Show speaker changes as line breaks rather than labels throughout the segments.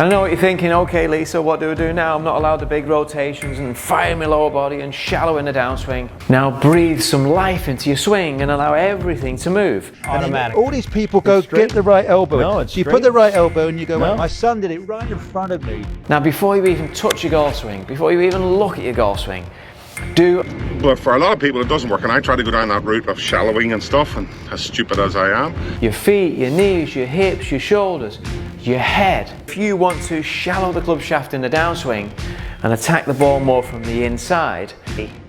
I know what you're thinking, okay Lisa, what do I do now? I'm not allowed the big rotations and fire my lower body and shallow in the downswing. Now breathe some life into your swing and allow everything to move.
Automatic.
All these people go, get the right elbow in.
No, it's
you
straight.
put the right elbow and you go,
No.
my son did it right in front of me.
Now before you even touch your golf swing, before you even look at your golf swing, do...
But for a lot of people it doesn't work, and I try to go down that route of shallowing and stuff, and as stupid as I am.
your feet, your knees, your hips, your shoulders, your head. If you want to shallow the club shaft in the downswing and attack the ball more from the inside,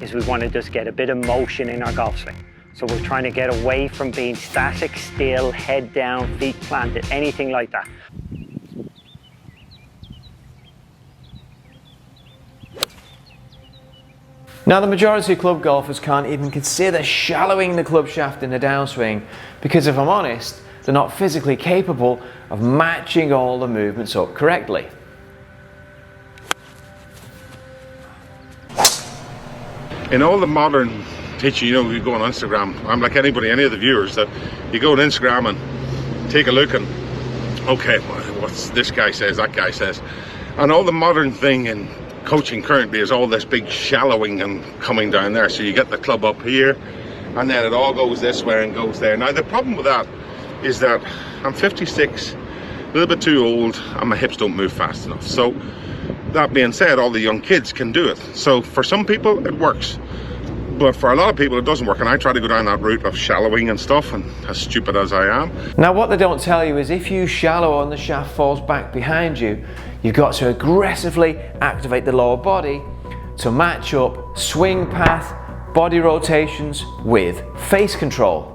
is we want to just get a bit of motion in our golf swing. So we're trying to get away from being static, still, head down, feet planted, anything like that.
Now the majority of club golfers can't even consider shallowing the club shaft in the downswing because if I'm honest, they're not physically capable of matching all the movements up correctly.
In all the modern teaching, you know, you go on Instagram, I'm like anybody, any of the viewers, that you go on Instagram and take a look and, okay, what's this guy says, that guy says. And all the modern thing in coaching currently is all this big shallowing and coming down there. So you get the club up here and then it all goes this way and goes there. Now the problem with that is that I'm 56, a little bit too old, and my hips don't move fast enough. So that being said, all the young kids can do it. So for some people it works, but for a lot of people it doesn't work, and I try to go down that route of shallowing and stuff, and as stupid as I am.
Now what they don't tell you is if you shallow and the shaft falls back behind you, you've got to aggressively activate the lower body to match up swing path, body rotations with face control.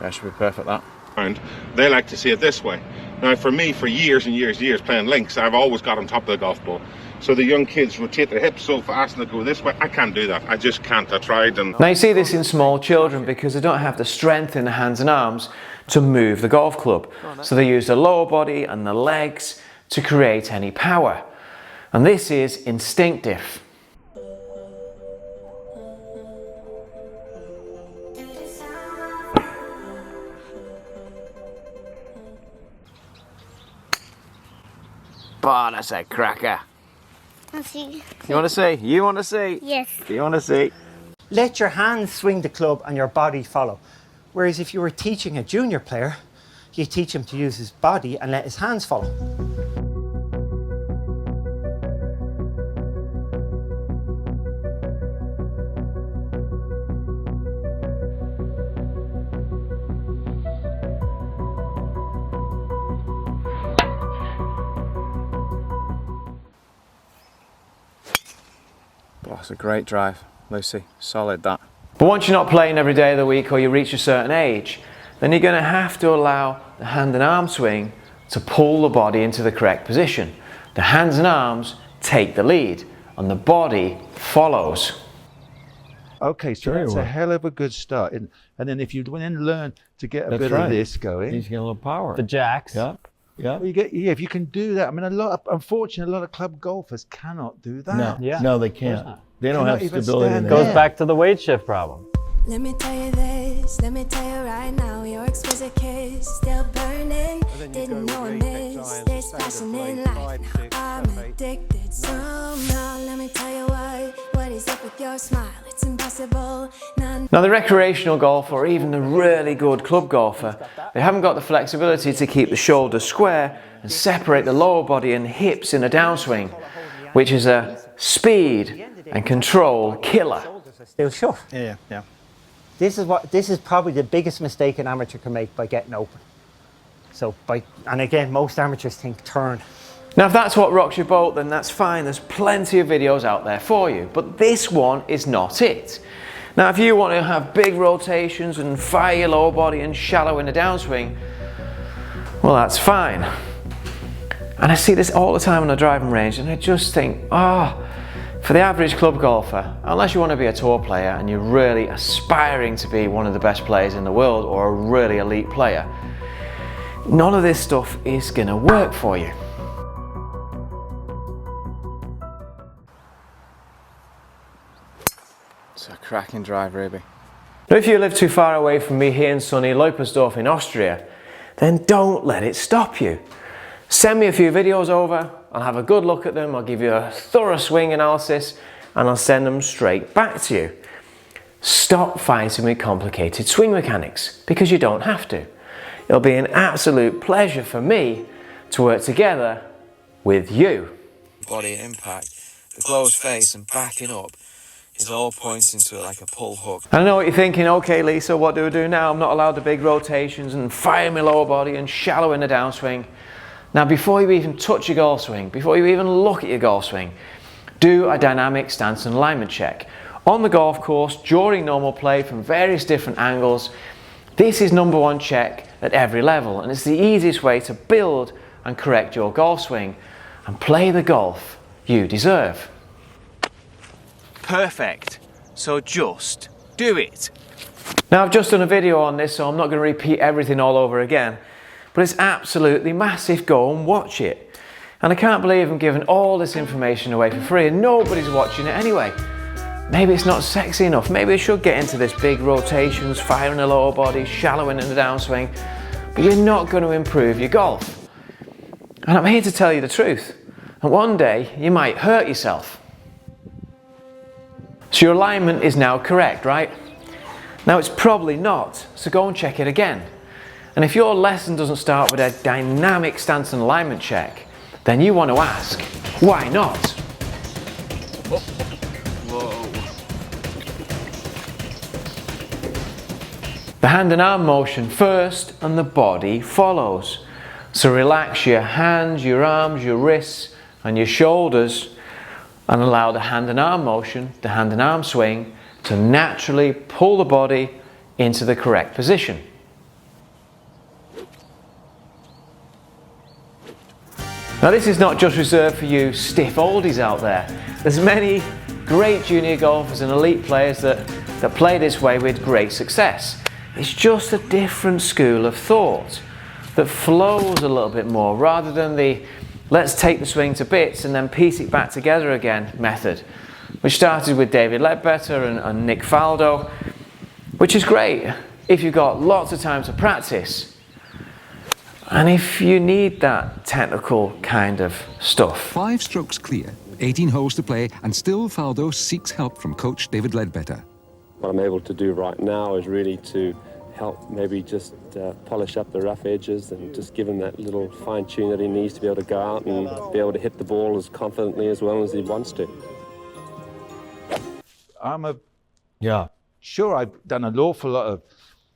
That should be perfect, that.
And they like to see it this way. Now for me, for years and years and years playing links, I've always got on top of the golf ball. So the young kids rotate their hips so fast and they go this way. I can't do that. I just can't. I tried. And
Now you see this in small children because they don't have the strength in the hands and arms to move the golf club. So they use the lower body and the legs to create any power. And this is instinctive. Oh, that's a cracker.
I'll see.
You want to see? You want to see?
Yes.
You want to see?
Let your hands swing the club and your body follow. Whereas if you were teaching a junior player, you teach him to use his body and let his hands follow.
Oh, it's a great drive, Lucy. Solid, that. But once you're not playing every day of the week or you reach a certain age, then you're going to have to allow the hand and arm swing to pull the body into the correct position. The hands and arms take the lead and the body follows.
Okay, so that's a hell of a good start. And then if you then learn to get a bit of this going.
He's getting a little power.
The jacks.
Yeah. Yeah.
Well, you get, yeah, if you can do that. I mean, unfortunately, a lot of club golfers cannot do that.
No,
Yeah.
no, they can't. They don't
Cannot
have
even
stability in
stand
their
there.
Goes back to the weight shift problem.
Let me tell you this, let me tell you right now, your exquisite kiss still burning. Didn't know I missed this passion in life. Now I'm addicted somehow. Let me tell you what is up with your smile? It's impossible.
Now the recreational golfer or even the really good club golfer, they haven't got the flexibility to keep the shoulders square and separate the lower body and hips in a downswing, which is a speed and control killer.
Still shut.
Yeah, yeah.
This is probably the biggest mistake an amateur can make by getting open. So and again, most amateurs think turn.
Now if that's what rocks your boat, then that's fine. There's plenty of videos out there for you, but this one is not it. Now if you want to have big rotations and fire your lower body and shallow in the downswing, well that's fine. And I see this all the time on the driving range and I just think, for the average club golfer, unless you want to be a tour player and you're really aspiring to be one of the best players in the world or a really elite player, none of this stuff is going to work for you. It's a cracking drive, Ruby. Now, if you live too far away from me here in sunny Leupersdorf in Austria, then don't let it stop you. Send me a few videos over, I'll have a good look at them, I'll give you a thorough swing analysis, and I'll send them straight back to you. Stop fighting with complicated swing mechanics, because you don't have to. It'll be an absolute pleasure for me to work together with you.
Body impact, the closed face and backing up is all pointing to it like a pull hook.
I know what you're thinking, okay Lisa, what do I do now? I'm not allowed the big rotations and fire my lower body and shallow in the downswing. Now before you even touch your golf swing, before you even look at your golf swing, do a dynamic stance and alignment check. On the golf course, during normal play from various different angles, this is #1 check at every level, and it's the easiest way to build and correct your golf swing and play the golf you deserve. Perfect. So just do it. Now I've just done a video on this, so I'm not going to repeat everything all over again, but it's absolutely massive. Go and watch it. And I can't believe I'm giving all this information away for free and nobody's watching it anyway. Maybe it's not sexy enough. Maybe I should get into this big rotations, firing the lower body, shallowing in the downswing, but you're not going to improve your golf. And I'm here to tell you the truth. And one day you might hurt yourself. So your alignment is now correct, right? Now it's probably not, so go and check it again. And if your lesson doesn't start with a dynamic stance and alignment check, then you want to ask, why not?
Whoa.
The hand and arm motion first and the body follows. So relax your hands, your arms, your wrists and your shoulders and allow the hand and arm motion, the hand and arm swing, to naturally pull the body into the correct position. Now this is not just reserved for you stiff oldies out there. There's many great junior golfers and elite players that play this way with great success. It's just a different school of thought that flows a little bit more rather than the let's take the swing to bits and then piece it back together again method, which started with David Ledbetter and Nick Faldo, which is great if you've got lots of time to practice and if you need that technical kind of stuff.
5 strokes clear, 18 holes to play, and still Faldo seeks help from coach David Ledbetter.
What I'm able to do right now is really to help maybe just polish up the rough edges and just give him that little fine tune that he needs to be able to go out and be able to hit the ball as confidently as well as he wants to.
Sure, I've done an awful lot of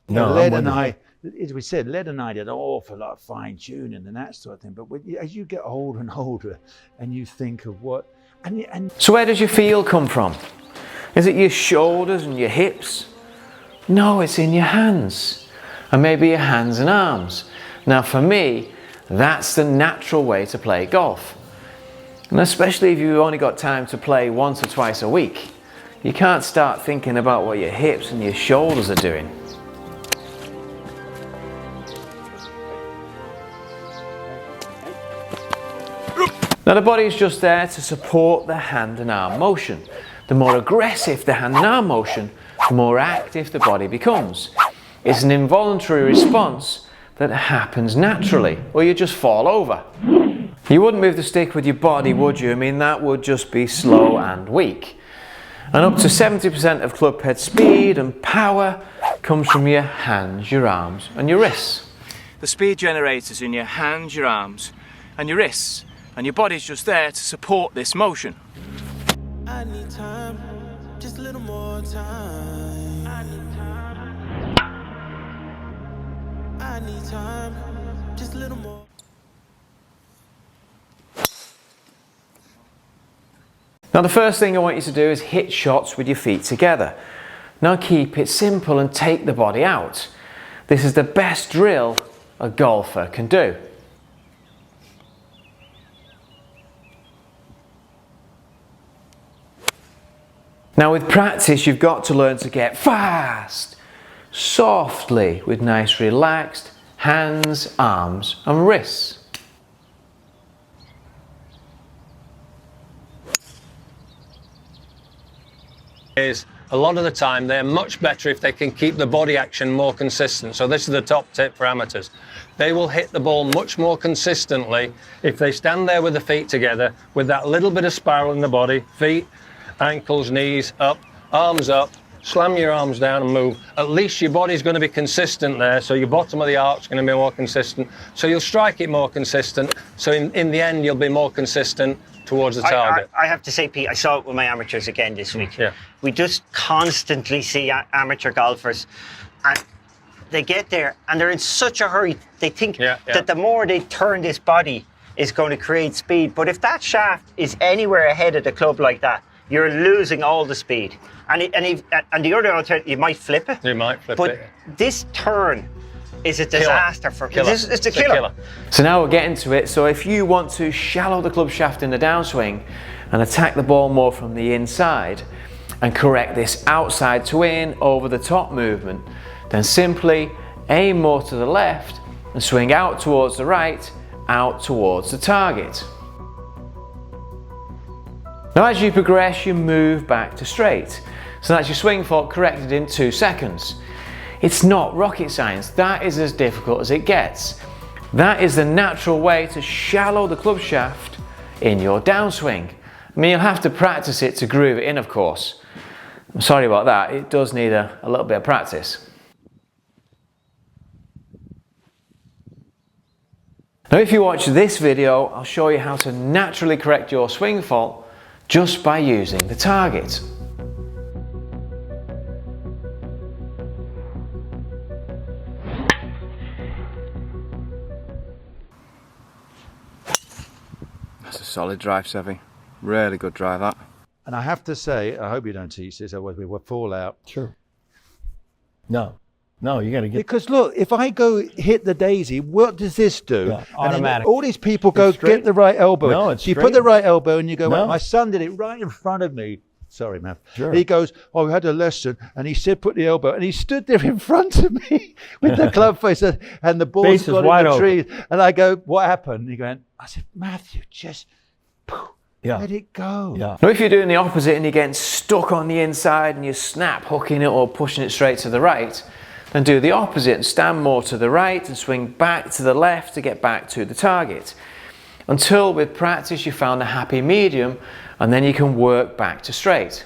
Led and I, as we said, Led and I did an awful lot of fine tuning and that sort of thing. But as you get older and older, and you think of what, and
so where does your feel come from? Is it your shoulders and your hips? No, it's in your hands, and maybe your hands and arms. Now for me, that's the natural way to play golf. And especially if you've only got time to play once or twice a week, you can't start thinking about what your hips and your shoulders are doing. Now the body is just there to support the hand and arm motion. The more aggressive the hand and arm motion, the more active the body becomes. It's an involuntary response that happens naturally, or you just fall over. You wouldn't move the stick with your body, would you? I mean, that would just be slow and weak. And up to 70% of club head speed and power comes from your hands, your arms and your wrists. The speed generators in your hands, your arms and your wrists, and your body's just there to support this motion.
I need time, just a little more time. I need time. I need time, just a little more.
Now the first thing I want you to do is hit shots with your feet together. Now keep it simple and take the body out. This is the best drill a golfer can do. Now with practice, you've got to learn to get fast, softly, with nice relaxed hands, arms and wrists.
Is a lot of the time they're much better if they can keep the body action more consistent. So this is the top tip for amateurs. They will hit the ball much more consistently if they stand there with the feet together, with that little bit of spiral in the body, feet, ankles, knees, up, arms up, slam your arms down and move. At least your body's going to be consistent there, so your bottom of the arc's going to be more consistent, so you'll strike it more consistent, so in the end you'll be more consistent towards the target.
I have to say, Pete, I saw it with my amateurs again this week.
Yeah.
We just constantly see amateur golfers, and they get there and they're in such a hurry. They think that the more they turn this body is going to create speed, but if that shaft is anywhere ahead of the club like that, you're losing all the speed. And the other alternative, you might flip it.
You might flip
But
it.
this turn is a disaster for this. It's a killer.
So now we're getting to it. So if you want to shallow the club shaft in the downswing and attack the ball more from the inside and correct this outside to in over the top movement, then simply aim more to the left and swing out towards the right, out towards the target. Now as you progress, you move back to straight. So that's your swing fault corrected in 2 seconds. It's not rocket science. That is as difficult as it gets. That is the natural way to shallow the club shaft in your downswing. I mean, you'll have to practice it to groove it in, of course. I'm sorry about that. It does need a little bit of practice. Now, if you watch this video, I'll show you how to naturally correct your swing fault just by using the target.
That's a solid drive, Sevy. Really good drive, that.
And I have to say, I hope you don't teach this, otherwise we will fall out.
Sure. No, you got to get.
Because look, if I go hit the daisy, what does this do?
Yeah, automatic.
All these people go get the right elbow.
No, it's
you
straight.
put the right elbow and you go,
No.
well, my son did it right in front of me. Sorry, Matt.
Sure.
He goes, oh, we had a lesson, and he said, put the elbow, and he stood there in front of me with the club face, and the ball's
Base is
got
wide
in the
open.
trees. And I go, what happened? And he went, I said, Matthew, just
Yeah.
let it go.
Yeah.
Now if you're doing the opposite and you're getting stuck on the inside and you snap hooking it or pushing it straight to the right, then do the opposite and stand more to the right and swing back to the left to get back to the target. Until with practice you found a happy medium, and then you can work back to straight.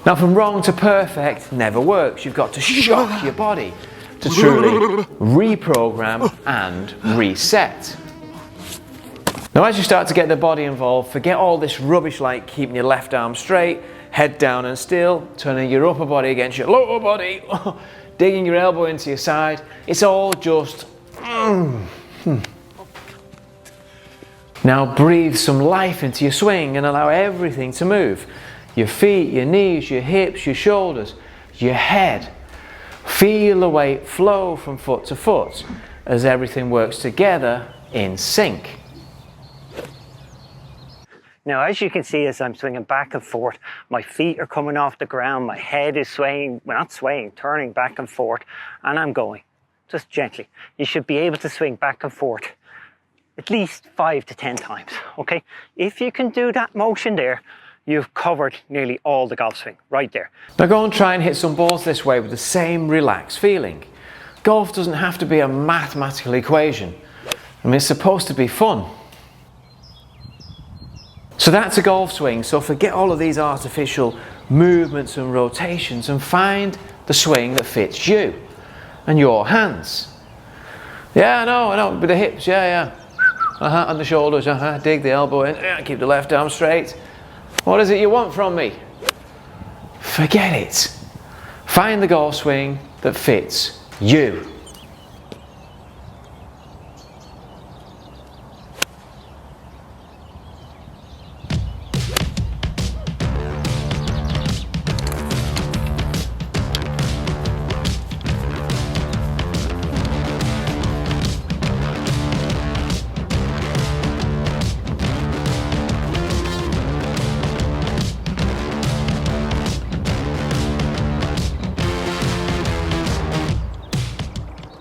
Now from wrong to perfect never works. You've got to shock your body to truly reprogram and reset. Now as you start to get the body involved, forget all this rubbish like keeping your left arm straight, head down and still, turning your upper body against your lower body, digging your elbow into your side. It's all just... Now breathe some life into your swing and allow everything to move. Your feet, your knees, your hips, your shoulders, your head. Feel the weight flow from foot to foot as everything works together in sync.
Now, as you can see, as I'm swinging back and forth, my feet are coming off the ground, my head is swaying, well, not swaying, turning back and forth, and I'm going, just gently. You should be able to swing back and forth at least 5 to 10 times, okay? If you can do that motion there, you've covered nearly all the golf swing, right there.
Now go and try and hit some balls this way with the same relaxed feeling. Golf doesn't have to be a mathematical equation. I mean, it's supposed to be fun. So that's a golf swing, so forget all of these artificial movements and rotations and find the swing that fits you and your hands. Yeah, I know, with the hips, yeah. And the shoulders, dig the elbow in, keep the left arm straight. What is it you want from me? Forget it. Find the golf swing that fits you.